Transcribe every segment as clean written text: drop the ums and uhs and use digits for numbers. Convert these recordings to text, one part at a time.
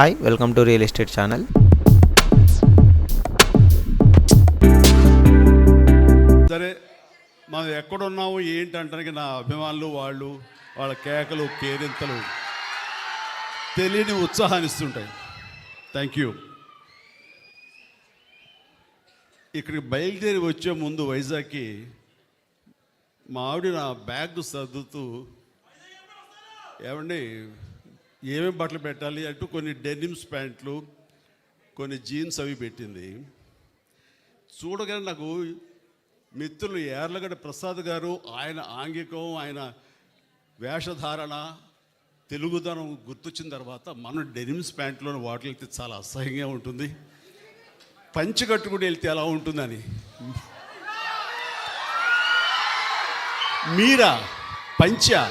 Hi welcome to real estate channel. సరే, మనం ఎక్కడున్నాము ఏంటంటానికి నా అభిమానులు వాళ్ళ కేకలు కేరింతలు తెలియని ఉత్సాహాన్ని ఇస్తుంటాయి. Thank you. ఇక్కడికి బయలుదేరి వచ్చే ముందు వైజాగ్కి మా ఆవిడ నా బ్యాగ్ సర్దుతూ ఏమండి ఏమేమి బట్టలు పెట్టాలి అంటూ కొన్ని డెనిమ్స్ ప్యాంట్లు, కొన్ని జీన్స్ అవి పెట్టింది. చూడగానే నాకు మిత్రులు యార్లగడ్డ ప్రసాద్ గారు, ఆయన ఆంగికం, ఆయన వేషధారణ, తెలుగుదనం గుర్తొచ్చిన తర్వాత మనం డెనిమ్స్ ప్యాంట్లోని వాటికి వెళ్తే చాలా అసహ్యంగా ఉంటుంది, పంచి కట్టుకుని వెళ్తే ఎలా ఉంటుందని. మీరా పంచా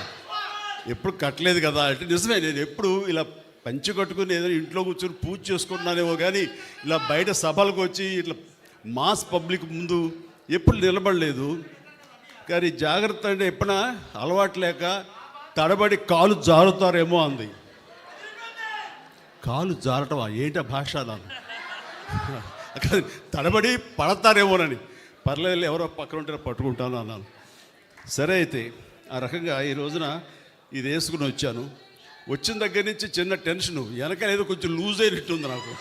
ఎప్పుడు కట్టలేదు కదా అంటే నిజమే. నేను ఎప్పుడు ఇలా పంచి కట్టుకుని ఏదైనా ఇంట్లో కూర్చొని పూజ చేసుకుంటున్నానేమో కానీ ఇలా బయట సభలకు వచ్చి ఇట్లా మాస్ పబ్లిక్ ముందు ఎప్పుడు నిలబడలేదు. కానీ జాగ్రత్త అంటే ఎప్పుడైనా అలవాటు లేక తడబడి కాలు జారుతారేమో అంది. కాలు జారటమా ఏంటి భాష నాను తడబడి పడతారేమోనని. పర్లేదు ఎవరో పక్కన ఉంటే పట్టుకుంటాను అన్నాను. సరే అయితే ఆ రకంగా ఈ రోజున ఇది వేసుకుని వచ్చాను. వచ్చిన దగ్గర నుంచి చిన్న టెన్షను, వెనక ఏదో కొంచెం లూజ్ అయినట్టుంది నాకు,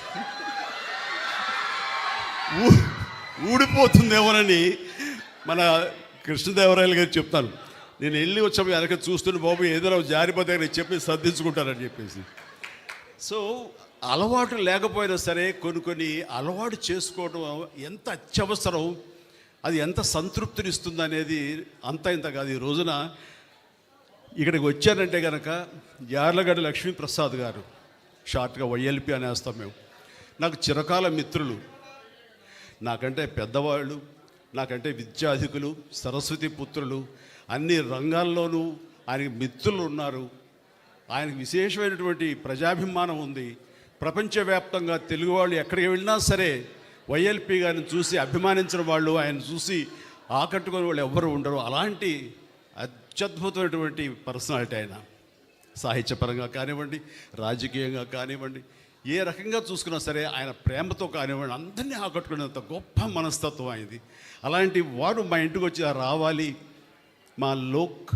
ఊడిపోతుందేమోనని మన కృష్ణదేవరాయలు గారు చెప్తాను. నేను వెళ్ళి వచ్చాము వెనక చూస్తున్న బాబు ఏదైనా జారిపోతే చెప్పి సర్దించుకుంటారని చెప్పేసి. సో అలవాటు లేకపోయినా సరే కొన్ని అలవాటు చేసుకోవడం ఎంత అత్యవసరం, అది ఎంత సంతృప్తినిస్తుంది అనేది అంత ఇంత కాదు. ఈ రోజున ఇక్కడికి వచ్చానంటే కనుక యార్లగడ్డ లక్ష్మీప్రసాద్ గారు, షార్ట్గా వైఎల్పి అనేస్తాం మేము, నాకు చిరకాల మిత్రులు, నాకంటే పెద్దవాళ్ళు, నాకంటే విద్యాధికులు, సరస్వతి పుత్రులు, అన్ని రంగాల్లోనూ ఆయనకి మిత్రులు ఉన్నారు. ఆయనకు విశేషమైనటువంటి ప్రజాభిమానం ఉంది. ప్రపంచవ్యాప్తంగా తెలుగు వాళ్ళు ఎక్కడికి వెళ్ళినా సరే వైఎల్పి గారిని చూసి అభిమానించిన వాళ్ళు, ఆయన చూసి ఆకట్టుకునే వాళ్ళు ఎవ్వరు ఉండరు. అలాంటి అత్యద్భుతమైనటువంటి పర్సనాలిటీ ఆయన. సాహిత్యపరంగా కానివ్వండి, రాజకీయంగా కానివ్వండి, ఏ రకంగా చూసుకున్నా సరే ఆయన ప్రేమతో కానివ్వండి అందరినీ ఆకట్టుకునేంత గొప్ప మనస్తత్వం అయింది. అలాంటి వాడు మా ఇంటికి వచ్చి రావాలి, మా లోక్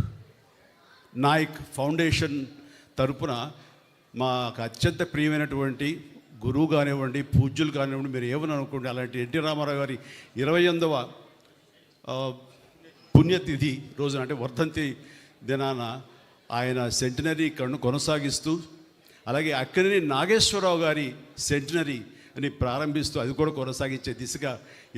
నాయక్ ఫౌండేషన్ తరపున మాకు అత్యంత ప్రియమైనటువంటి గురువు కానివ్వండి, పూజ్యులు కానివ్వండి, మీరు ఏమని అనుకోండి, అలాంటి ఎన్టీ రామారావు గారి 28వ పుణ్యతిథి రోజున అంటే వర్ధంతి దినాన ఆయన సెంటినరీ కొనసాగిస్తూ, అలాగే అక్కినేని నాగేశ్వరరావు గారి సెంటినరీ అని ప్రారంభిస్తూ అది కూడా కొనసాగించే దిశగా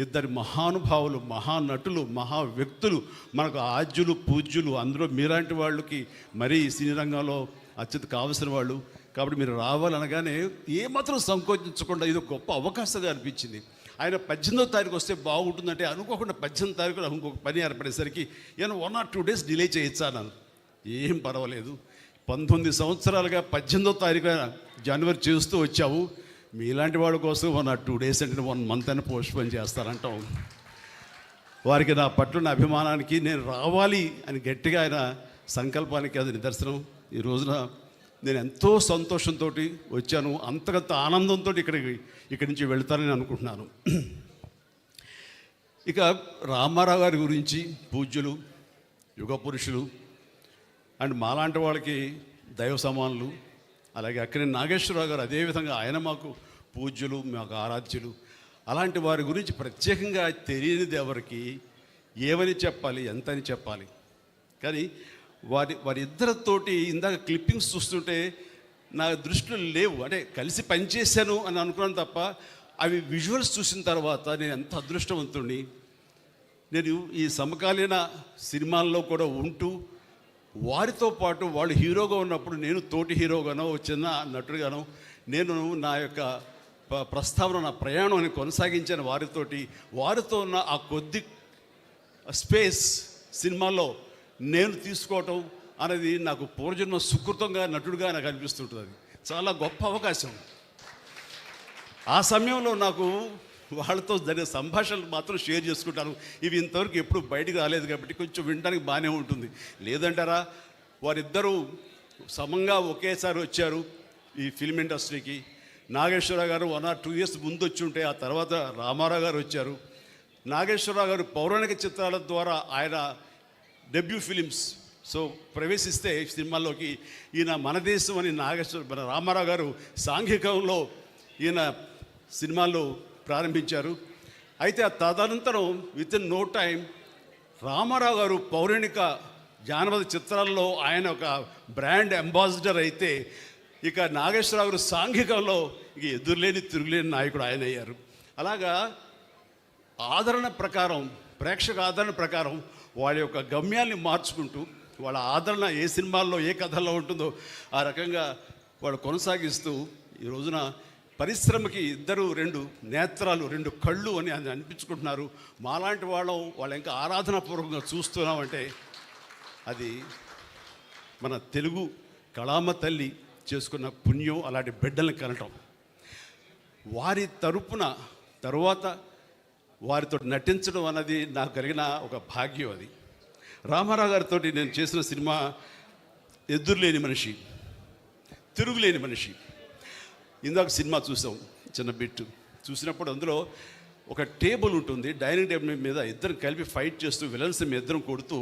ఇద్దరు మహానుభావులు, మహానటులు, మహా వ్యక్తులు, మనకు ఆద్యులు, పూజ్యులు, అందులో మీలాంటి వాళ్ళకి మరీ సినీ రంగంలో అత్యంత కావలసిన వాళ్ళు. కాబట్టి మీరు రావాలనగానే ఏమాత్రం సంకోచించకుండా ఇది గొప్ప అవకాశంగా అనిపించింది. ఆయన 18వ తారీఖు వస్తే బాగుంటుందంటే అనుకోకుండా 18వ తారీఖు ఇంకొక పని ఏర్పడేసరికి నేను 1 or 2 days డిలే చేయొచ్చా అన్నాను. ఏం పర్వాలేదు, 19 సంవత్సరాలుగా 18వ తారీఖు జనవరి చేస్తూ వచ్చావు, మీలాంటి వాళ్ళ కోసం 1 or 2 days అంటే 1 month అని పోస్ట్పోన్ చేస్తారంటాం. వారికి నా పట్ల నా అభిమానానికి నేను రావాలి అని గట్టిగా ఆయన సంకల్పానికి అది నిదర్శనం. ఈ రోజున నేను ఎంతో సంతోషంతో వచ్చాను, అంతకంత ఆనందంతో ఇక్కడి నుంచి వెళ్తానని అనుకుంటున్నాను. ఇక రామారావు గారి గురించి, పూజ్యులు, యుగ పురుషులు అండ్ మాలాంటి వాళ్ళకి దైవ సమానులు, అలాగే అక్కినేని నాగేశ్వరరావు గారు అదేవిధంగా ఆయన మాకు పూజ్యులు, మాకు ఆరాధ్యులు. అలాంటి వారి గురించి ప్రత్యేకంగా తెలియనిది ఎవరికి ఏమని చెప్పాలి, ఎంతని చెప్పాలి. కానీ వారిద్దరితోటి ఇందాక క్లిప్పింగ్స్ చూస్తుంటే నా దృష్టిలో లేవు, అంటే కలిసి పనిచేశాను అని అనుకున్నాను తప్ప అవి విజువల్స్ చూసిన తర్వాత నేను ఎంత అదృష్టవంతుడిని. నేను ఈ సమకాలీన సినిమాల్లో కూడా ఉంటూ వారితో పాటు వాళ్ళు హీరోగా ఉన్నప్పుడు నేను తోటి హీరోగానో, చిన్న నటుడుగానో నేను నా యొక్క ప్రస్తావన, నా ప్రయాణాన్ని కొనసాగించాను వారితో ఉన్న ఆ కొద్ది స్పేస్ సినిమాలో నేను తీసుకోవటం అనేది నాకు పూర్వజన్మ సుకృతంగా నటుడుగా నాకు అనిపిస్తుంటుంది. చాలా గొప్ప అవకాశం. ఆ సమయంలో నాకు వాళ్ళతో జరిగే సంభాషణలు మాత్రం షేర్ చేసుకుంటాను. ఇవి ఇంతవరకు ఎప్పుడు బయటకు రాలేదు కాబట్టి కొంచెం వినడానికి బాగానే ఉంటుంది. లేదంటారా, వారిద్దరూ సమంగా ఒకేసారి వచ్చారు ఈ ఫిల్మ్ ఇండస్ట్రీకి. నాగేశ్వరరావు గారు 1 or 2 years ముందు వచ్చి ఉంటే ఆ తర్వాత రామారావు గారు వచ్చారు. నాగేశ్వరరావు గారు పౌరాణిక చిత్రాల ద్వారా ఆయన డెబ్యూ ఫిలిమ్స్ ప్రవేశిస్తే సినిమాల్లోకి ఈయన మన దేశం అని మన రామారావు గారు సాంఘికంలో ఈయన సినిమాల్లో ప్రారంభించారు. అయితే ఆ తదనంతరం within no time Ramarao గారు పౌరాణిక జానపద చిత్రాల్లో ఆయన ఒక బ్రాండ్ అంబాసిడర్ అయితే ఇక నాగేశ్వరరావు గారు సాంఘికంలో ఇక ఎదురులేని తిరుగులేని నాయకుడు ఆయన అయ్యారు. అలాగా ఆదరణ ప్రకారం, ప్రేక్షక ఆదరణ ప్రకారం వాళ్ళ యొక్క గమ్యాన్ని మార్చుకుంటూ వాళ్ళ ఆదరణ ఏ సినిమాల్లో ఏ కథల్లో ఉంటుందో ఆ రకంగా వాళ్ళు కొనసాగిస్తూ ఈ రోజున పరిశ్రమకి 2 నేత్రాలు 2 కళ్ళు అని అనిపించుకుంటున్నారు. మాలాంటి వాళ్ళు ఇంకా ఆరాధనాపూర్వకంగా చూస్తున్నామంటే అది మన తెలుగు కళామ తల్లి చేసుకున్న పుణ్యం. అలాంటి బిడ్డల్ని కనటం, వారి తరపున తరువాత వారితో నటించడం అన్నది నాకు కలిగిన ఒక భాగ్యం. అది రామారావు గారితో నేను చేసిన సినిమా ఎదురులేని మనిషి, తిరుగులేని మనిషి. ఇందాక సినిమా చూసాం, చిన్న బిట్టు చూసినప్పుడు అందులో ఒక టేబుల్ ఉంటుంది, డైనింగ్ టేబుల్ మీద ఇద్దరు కలిపి ఫైట్ చేస్తూ విలన్స్ ఇద్దరం కొడుతూ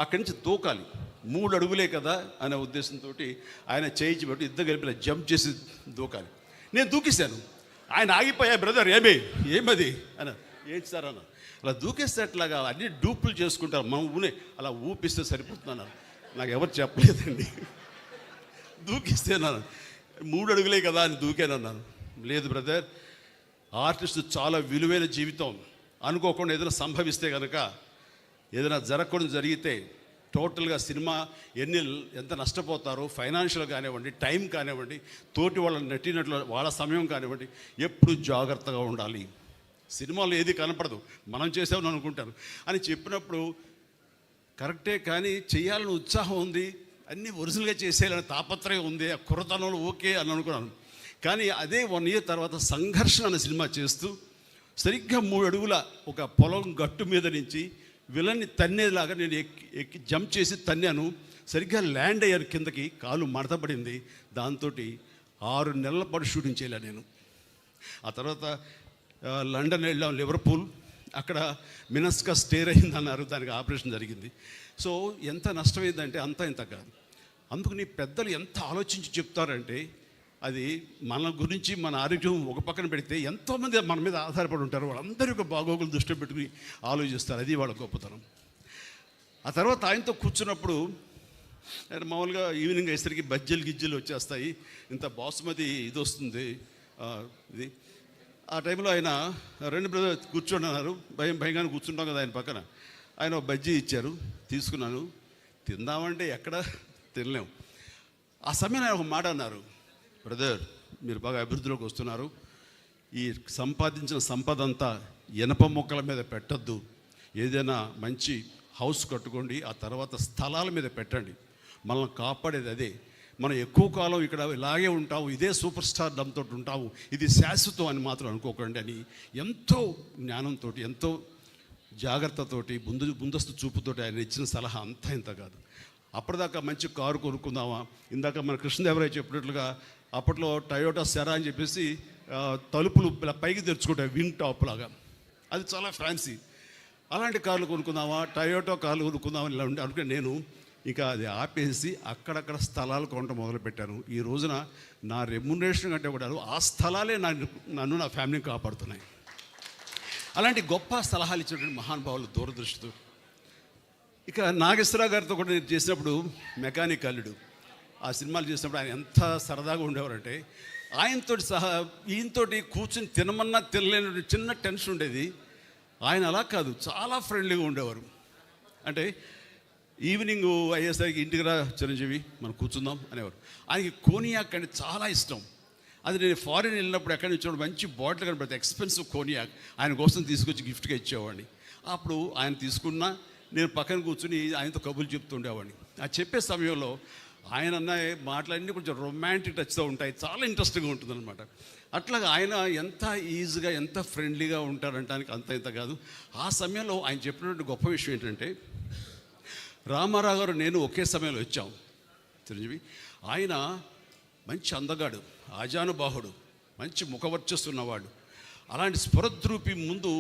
అక్కడి నుంచి దూకాలి. 3 అడుగులే కదా అనే ఉద్దేశంతో ఆయన చేయించి పెట్టి ఇద్దరు కలిపి జంప్ చేసి దూకాలి. నేను దూకేశాను. ఆయన ఆగిపోయా, బ్రదర్ ఏమది అన్న, ఏంటి సార్ అన్న, అలా దూకేస్తే అట్లాగా అన్ని డూపులు చేసుకుంటారు, మనం అలా ఊపిస్తే సరిపోతున్నాను. నాకు ఎవరు చెప్పలేదండి. దూకిస్తేనాను 3 అడుగులే కదా అని దూకానన్నాను. లేదు బ్రదర్, ఆర్టిస్ట్ చాలా విలువైన జీవితం. అనుకోకుండా ఏదైనా సంభవిస్తే కనుక, ఏదైనా జరగకుండా జరిగితే టోటల్గా సినిమా ఎంత నష్టపోతారో, ఫైనాన్షియల్ కానివ్వండి, టైం కానివ్వండి, తోటి వాళ్ళ నటినట్లు వాళ్ళ సమయం కానివ్వండి, ఎప్పుడు జాగ్రత్తగా ఉండాలి. సినిమాలో ఏది కనపడదు, మనం చేసామని అనుకుంటారు అని చెప్పినప్పుడు కరెక్టే, కానీ చేయాలని ఉత్సాహం ఉంది, అన్నీ ఒరిజినల్గా చేసేయాలని తాపత్రయం ఉంది, ఆ కుర్రతనంలో ఓకే అని అనుకున్నాను. కానీ అదే 1 year తర్వాత సంఘర్షణ అనే సినిమా చేస్తూ సరిగ్గా 3 అడుగుల ఒక పొలం గట్టు మీద నుంచి విలన్ని తన్నేలాగా నేను ఎక్కి జంప్ చేసి తన్నాను. సరిగ్గా ల్యాండ్ అయ్యాను కిందకి, కాలు మడతపడింది. దాంతో 6 నెలల పాటు షూటింగ్ చేయలే నేను. ఆ తర్వాత లండన్ వెళ్ళాం, లివర్పూల్, అక్కడ మినస్కా స్టేర్ అయిందన్నారు, దానికి ఆపరేషన్ జరిగింది. సో ఎంత నష్టమైందంటే అంత ఇంత కాదు. అందుకని పెద్దలు ఎంత ఆలోచించి చెప్తారంటే, అది మన గురించి మన ఆరోగ్యం ఒక పక్కన పెడితే ఎంతోమంది మన మీద ఆధారపడి ఉంటారు, వాళ్ళందరి యొక్క బాగోగులు దృష్టిలో పెట్టుకుని ఆలోచిస్తారు. అది వాళ్ళ గొప్పతనం. ఆ తర్వాత ఆయనతో కూర్చున్నప్పుడు మామూలుగా ఈవినింగ్ అయ్యేసరికి బజ్జీలు వచ్చేస్తాయి, ఇంత బాసుమతి ఇది వస్తుంది ఇది. ఆ టైంలో ఆయన 2 బ్రదర్ కూర్చోండి అన్నారు. భయంగానే కూర్చుంటాం కదా ఆయన పక్కన. ఆయన ఒక బజ్జీ ఇచ్చారు, తీసుకున్నాను. తిందామంటే ఎక్కడ తినలేము. ఆ సమయం ఆయన ఒక మాట అన్నారు, బ్రదర్ మీరు బాగా అభివృద్ధిలోకి వస్తున్నారు, ఈ సంపాదించిన సంపద అంతా ఇనప మొక్కల మీద పెట్టద్దు, ఏదైనా మంచి హౌస్ కట్టుకోండి, ఆ తర్వాత స్థలాల మీద పెట్టండి, మనల్ని కాపాడేది అదే. మనం ఎక్కువ కాలం ఇక్కడ ఇలాగే ఉంటాము, ఇదే సూపర్ స్టార్ డంతో ఉంటాము, ఇది శాశ్వతం అని మాత్రం అనుకోకండి అని ఎంతో జ్ఞానంతో, ఎంతో జాగ్రత్తతోటి, ముందస్తు చూపుతోటి ఆయన ఇచ్చిన సలహా అంతా ఇంత కాదు. అప్పటిదాకా మంచి కారు కొనుక్కుందామా, ఇందాక మన కృష్ణదేవరాయ చెప్పినట్లుగా అప్పట్లో టయోటా సెరా అని చెప్పేసి తలుపులు పైకి తెరుచుకుంటాయి, వింగ్ టాప్ లాగా, అది చాలా ఫ్యాన్సీ. అలాంటి కార్లు కొనుక్కుందామా, టయోటా కార్లు కొనుక్కుందామని ఇలా ఉండి అనుకుని నేను ఇంకా అది ఆపేసి అక్కడక్కడ స్థలాలు కొనడం మొదలుపెట్టాను. ఈ రోజున నా రెమ్యునరేషన్ కంటే కూడా ఆ స్థలాలే నన్ను నా ఫ్యామిలీని కాపాడుతున్నాయి. అలాంటి గొప్ప సలహాలు ఇచ్చినటువంటి మహానుభావులు దూరదృష్టితో. ఇక నాగేశ్వరరావు గారితో కూడా నేను చేసినప్పుడు మెకానిక్ అల్లుడు, ఆ సినిమాలు చేసినప్పుడు ఆయన ఎంత సరదాగా ఉండేవారంటే, ఆయనతోటి సహా ఈయనతోటి కూర్చుని తినమన్నా తినలేని చిన్న టెన్షన్ ఉండేది. ఆయన అలా కాదు, చాలా ఫ్రెండ్లీగా ఉండేవారు. అంటే ఈవినింగ్ అయ్యేసరికి ఇంటికి రా చిరంజీవి మనం కూర్చుందాం అనేవారు. ఆయనకి కోనియాక్ అంటే చాలా ఇష్టం. అది నేను ఫారిన్ వెళ్ళినప్పుడు ఎక్కడి నుంచి మంచి బాటిల్ కనబడితే ఎక్స్పెన్సివ్ కోనియాక్ ఆయన కోసం తీసుకొచ్చి గిఫ్ట్గా ఇచ్చేవాడిని. అప్పుడు ఆయన తీసుకున్నా నేను పక్కన కూర్చుని ఆయనతో కబుర్లు చెప్తుండేవాడిని. ఆ చెప్పే సమయంలో ఆయన అన్న మాటలన్నీ కొంచెం రొమాంటిక్ టచ్తో ఉంటాయి, చాలా ఇంట్రెస్టింగ్గా ఉంటుందన్నమాట. అట్లాగా ఆయన ఎంత ఈజీగా ఎంత ఫ్రెండ్లీగా ఉంటారంటానికి అంత ఇంత కాదు. ఆ సమయంలో ఆయన చెప్పినటువంటి గొప్ప విషయం ఏంటంటే, రామారావు గారు నేను ఒకే సమయంలో వచ్చాం చిరంజీవి. ఆయన మంచి అందగాడు, ఆజానుబాహుడు, మంచి ముఖవర్చస్తున్నవాడు. అలాంటి స్ఫురద్రూపి ముందు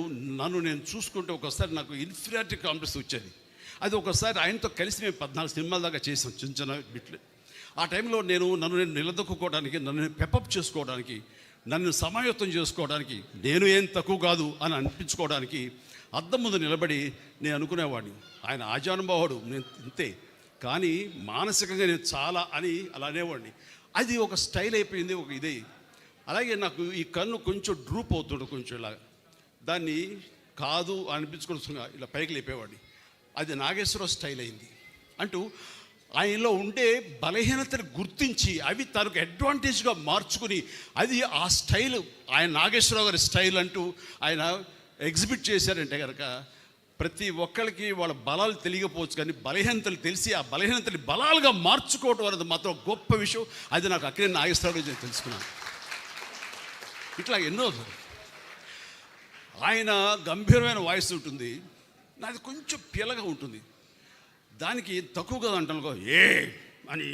నన్ను నేను చూసుకుంటే ఒకసారి నాకు ఇన్ఫీరియారిటీ కాంప్లెక్స్ వచ్చేది. అది ఒకసారి ఆయనతో కలిసి మేము 14 సినిమాల దాకా చేసాం, చిన్న చిన్న బిట్లు. ఆ టైంలో నన్ను నేను నిలదొక్కుకోవడానికి, నన్ను నేను పెప్పప్ చేసుకోవడానికి, నన్ను సమాయత్తం చేసుకోవడానికి, నేను ఏం తక్కువ కాదు అని అనిపించుకోవడానికి అద్దం ముందు నిలబడి నేను అనుకునేవాడిని, ఆయన ఆజానుభావుడు, నేను ఇంతే, కానీ మానసికంగా నేను చాలా అని అలా అనేవాడిని. అది ఒక స్టైల్ అయిపోయింది, ఒక ఇదే. అలాగే నాకు ఈ కన్ను కొంచెం డ్రూప్ అవుతుండే, కొంచెం ఇలా దాన్ని కాదు అనిపించుకొని ఇలా పైకి లేపేవాడిని. అది నాగేశ్వరరావు స్టైల్ అయింది. అంటూ ఆయనలో ఉండే బలహీనతను గుర్తించి అవి తనకు అడ్వాంటేజ్గా మార్చుకుని, అది ఆ స్టైల్, ఆయన నాగేశ్వరరావు గారి స్టైల్ అంటూ ఆయన ఎగ్జిబిట్ చేశారంటే కనుక ప్రతి ఒక్కరికి వాళ్ళ బలాలు తెలియకపోవచ్చు, కానీ బలహీనతలు తెలిసి ఆ బలహీనతని బలాలుగా మార్చుకోవడం అనేది మాత్రం గొప్ప విషయం. అది నాకు అక్కడే నాగేశ్వరరావు నేను తెలుసుకున్నాను. ఇట్లా ఎన్నో. ఆయన గంభీరమైన వాయిస్ ఉంటుంది, నాది కొంచెం పిల్లగా ఉంటుంది. దానికి తక్కువగా అంటానుకో ఏ అని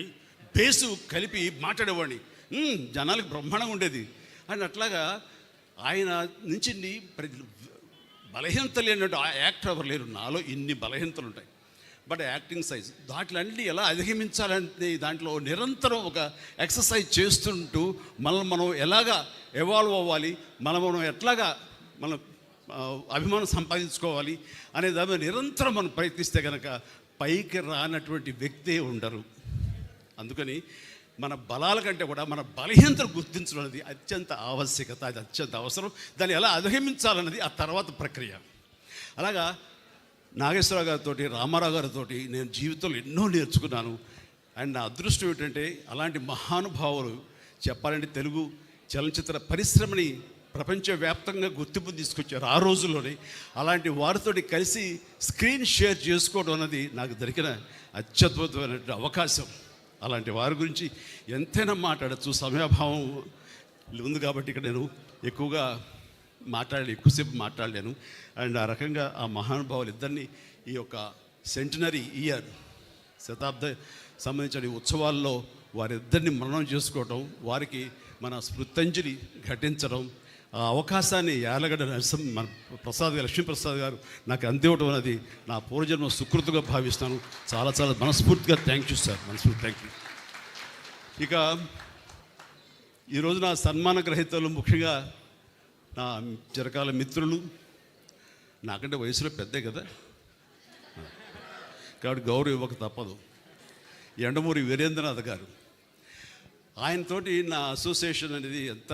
బేసు కలిపి మాట్లాడేవాడిని, జనాలకు బ్రహ్మాండంగా ఉండేది. అని అట్లాగా ఆయన నుంచి బలహీనతలు లేనట్టు ఆ యాక్టర్ ఎవరు లేరు. నాలో ఇన్ని బలహీనతలు ఉంటాయి, బట్ యాక్టింగ్ సైజ్ దాంట్లన్నీ ఎలా అధిగమించాలంటే దాంట్లో నిరంతరం ఒక ఎక్సర్సైజ్ చేస్తుంటూ మనం ఎలాగా ఎవాల్వ్ అవ్వాలి, మనం ఎట్లాగా మనం అభిమానం సంపాదించుకోవాలి అనే దాని నిరంతరం మనం ప్రయత్నిస్తే కనుక పైకి రానటువంటి వ్యక్తే ఉండరు. అందుకని మన బలాల కంటే కూడా మన బలహీనతను గుర్తించడం అనేది అత్యంత ఆవశ్యకత, అది అత్యంత అవసరం. దాన్ని ఎలా అధిగమించాలన్నది ఆ తర్వాత ప్రక్రియ. అలాగా నాగేశ్వరరావు గారితో, రామారావు గారితో నేను జీవితంలో ఎన్నో నేర్చుకున్నాను. అండ్ నా అదృష్టం ఏంటంటే అలాంటి మహానుభావులు చెప్పాలంటే తెలుగు చలనచిత్ర పరిశ్రమని ప్రపంచవ్యాప్తంగా గుర్తింపు తీసుకొచ్చారు ఆ రోజుల్లోనే. అలాంటి వారితో కలిసి స్క్రీన్ షేర్ చేసుకోవడం అన్నది నాకు దొరికిన అత్యద్భుతమైన అవకాశం. అలాంటి వారి గురించి ఎంతైనా మాట్లాడచ్చు, సమయాభావం ఉంది కాబట్టి ఇక్కడ నేను ఎక్కువసేపు మాట్లాడలేను. అండ్ ఆ రకంగా ఆ మహానుభావులు ఇద్దరిని ఈ యొక్క సెంటినరీ ఇయర్, శతాబ్ద సంబంధించిన ఉత్సవాల్లో వారిద్దరిని మననం చేసుకోవటం, వారికి మన స్మృత్యంజలి ఘటించడం, ఆ అవకాశాన్ని యాలగడ్డ మన లక్ష్మీప్రసాద్ గారు నాకు అందివ్వడం అనేది నా పూర్వజన్మ సుకృతిగా భావిస్తాను. చాలా చాలా మనస్ఫూర్తిగా థ్యాంక్ యూ సార్, మనస్ఫూర్తి థ్యాంక్ యూ. ఇక ఈరోజు నా సన్మాన గ్రహీతలు ముఖ్యంగా నా చిరకాల మిత్రులు, నాకంటే వయసులో పెద్దే కదా కాబట్టి గౌరవం ఇవ్వక తప్పదు. ఎండమూరి వీరేంద్రనాథ్ గారు, ఆయనతోటి నా అసోసియేషన్ అనేది ఎంత